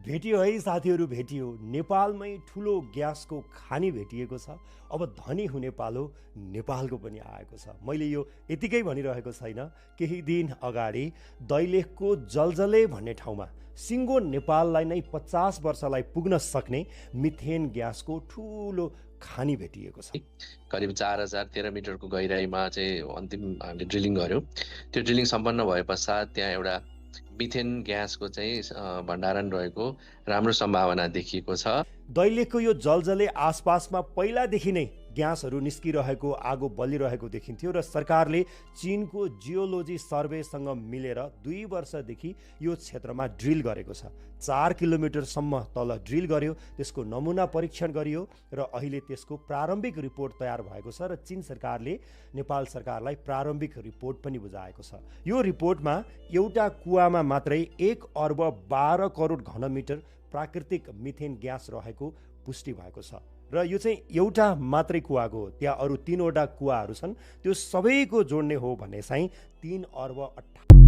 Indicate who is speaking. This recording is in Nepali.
Speaker 1: भेटियो है साथीहरू, भेटियो। नेपालमै ठुलो ग्यासको खानी भेटिएको छ। अब धनी हुने पालो नेपालको पनि आएको छ। मैले यो यतिकै भनिरहेको छैन। केही दिन अगाडि दैलेखको जलजले भन्ने ठाउँमा सिङ्गो नेपाललाई नै 50 वर्षलाई पुग्न सक्ने मिथेन ग्यासको ठुलो खानी भेटिएको छ।
Speaker 2: करिब 4013 मिटरको गहिराईमा चाहिँ अन्तिम हामीले ड्रिलिङ गर्यौँ। त्यो ड्रिलिङ सम्पन्न भए पश्चात त्यहाँ एउटा मिथेन ग्यासको चाहिँ भण्डारण रहेको राम्रो सम्भावना देखिएको छ।
Speaker 1: दैलेखको यो जलजले आसपासमा पहिलादेखि नै ग्यासहरू निस्किरहेको, आगो बलिरहेको देखिन्थ्यो र सरकारले चीनको जियोलोजी सर्वेसँग मिलेर 2 वर्षदेखि यो क्षेत्रमा ड्रिल गरेको छ। 4 किलोमिटरसम्म तल ड्रिल गर्यो, त्यसको नमुना परीक्षण गरियो र अहिले त्यसको प्रारम्भिक रिपोर्ट तयार भएको छ र चीन सरकारले नेपाल सरकारलाई प्रारम्भिक रिपोर्ट पनि बुझाएको छ। यो रिपोर्टमा एउटा कुवामा मात्रै 1 अर्ब 12 करोड घनमिटर प्राकृतिक मिथेन ग्यास रहेको पुष्टि भएको छ र यो चाहिँ एउटा मात्रै कुवाको हो। त्यहाँ अरू 3वटा कुवाहरू छन्, त्यो सबैको जोड्ने हो भने चाहिँ 3 अर्ब 18